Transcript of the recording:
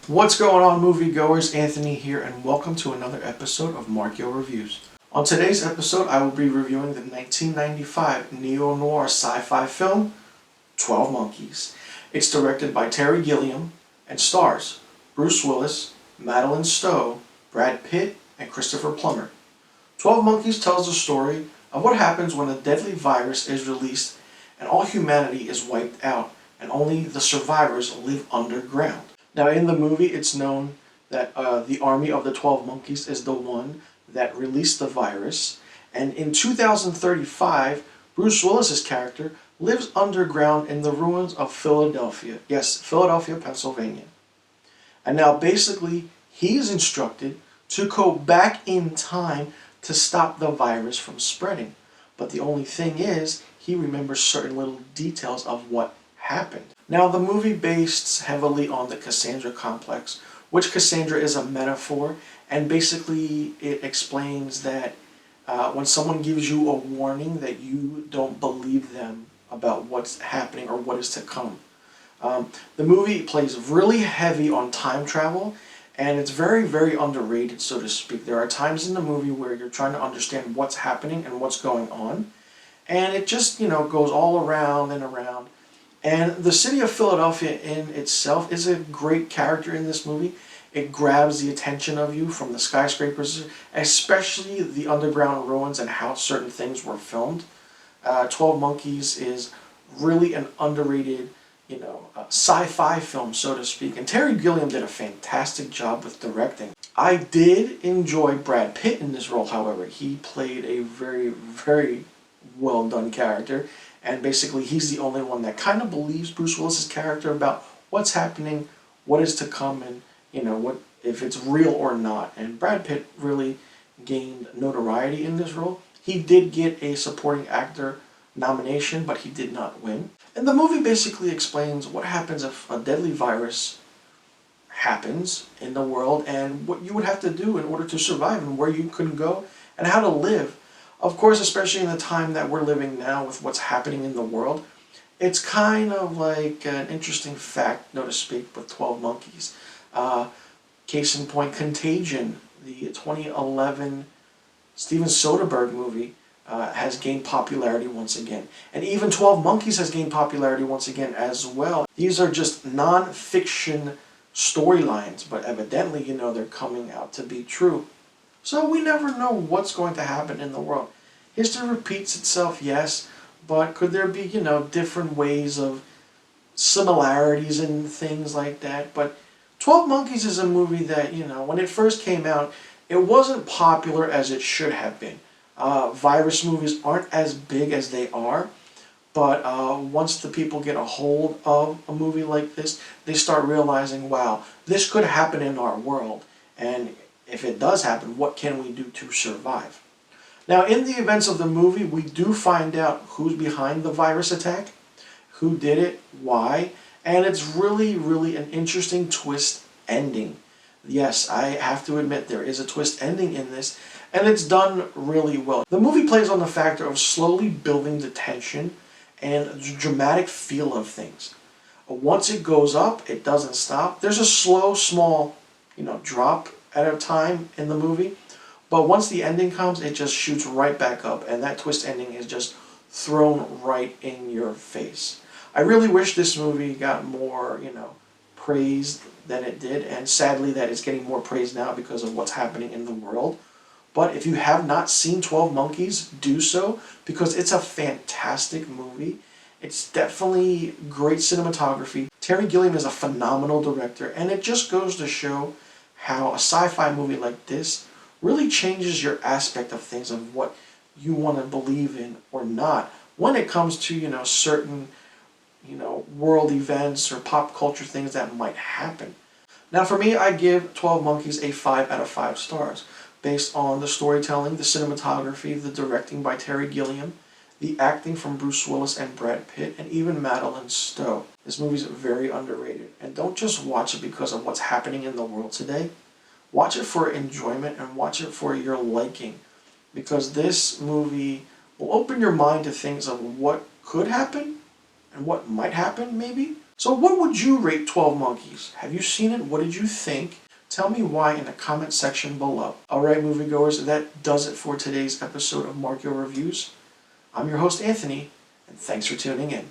What's going on, moviegoers? Anthony here, and welcome to another episode of Markio Reviews. On today's episode, I will be reviewing the 1995 neo-noir sci-fi film, 12 Monkeys. It's directed by Terry Gilliam and stars Bruce Willis, Madeleine Stowe, Brad Pitt, and Christopher Plummer. 12 Monkeys tells the story of what happens when a deadly virus is released and all humanity is wiped out, and only the survivors live underground. Now, in the movie, it's known that the army of the 12 Monkeys is the one that released the virus. And in 2035, Bruce Willis's character lives underground in the ruins of Philadelphia. Yes, Philadelphia, Pennsylvania. And now, basically, he's instructed to go back in time to stop the virus from spreading. But the only thing is, he remembers certain little details of what happened. Now, the movie based heavily on the Cassandra complex, which Cassandra is a metaphor, and basically it explains that when someone gives you a warning that you don't believe them about what's happening or what is to come. The movie plays really heavy on time travel, and it's very, very underrated, so to speak. There are times in the movie where you're trying to understand what's happening and what's going on, and it just, goes all around and around. And the city of Philadelphia in itself is a great character in this movie. It grabs the attention of you from the skyscrapers, especially the underground ruins and how certain things were filmed. 12 Monkeys is really an underrated, sci-fi film, so to speak. And Terry Gilliam did a fantastic job with directing. I did enjoy Brad Pitt in this role, however. He played a very, very well done character. And basically, he's the only one that kind of believes Bruce Willis's character about what's happening, what is to come, and what if it's real or not. And Brad Pitt really gained notoriety in this role. He did get a supporting actor nomination, but he did not win. And the movie basically explains what happens if a deadly virus happens in the world and what you would have to do in order to survive and where you can go and how to live. Of course, especially in the time that we're living now with what's happening in the world, it's kind of like an interesting fact, so to speak, with 12 Monkeys. Case in point, Contagion, the 2011 Steven Soderbergh movie, has gained popularity once again. And even 12 Monkeys has gained popularity once again as well. These are just non-fiction storylines, but evidently, they're coming out to be true. So we never know what's going to happen in the world. History repeats itself, yes, but could there be, different ways of similarities and things like that? But 12 Monkeys is a movie that, when it first came out, it wasn't popular as it should have been. Virus movies aren't as big as they are, but once the people get a hold of a movie like this, they start realizing, wow, this could happen in our world. And if it does happen, what can we do to survive? Now, in the events of the movie, we do find out who's behind the virus attack, who did it, why, and it's really, really an interesting twist ending. Yes, I have to admit there is a twist ending in this, and it's done really well. The movie plays on the factor of slowly building the tension and the dramatic feel of things. Once it goes up, it doesn't stop. There's a slow, small, drop at a time in the movie, but once the ending comes, it just shoots right back up, and that twist ending is just thrown right in your face. I really wish this movie got more, praise than it did, and sadly that it's getting more praise now because of what's happening in the world. But if you have not seen 12 Monkeys, do so, because it's a fantastic movie. It's definitely great cinematography. Terry Gilliam is a phenomenal director, and it just goes to show how a sci-fi movie like this really changes your aspect of things, of what you want to believe in or not when it comes to, certain, world events or pop culture things that might happen. Now, for me, I give 12 Monkeys a 5 out of 5 stars based on the storytelling, the cinematography, the directing by Terry Gilliam, the acting from Bruce Willis and Brad Pitt, and even Madeleine Stowe. This movie's very underrated. And don't just watch it because of what's happening in the world today. Watch it for enjoyment and watch it for your liking. Because this movie will open your mind to things of what could happen and what might happen, maybe. So what would you rate 12 Monkeys? Have you seen it? What did you think? Tell me why in the comment section below. Alright, moviegoers, that does it for today's episode of Mark Your Reviews. I'm your host, Anthony, and thanks for tuning in.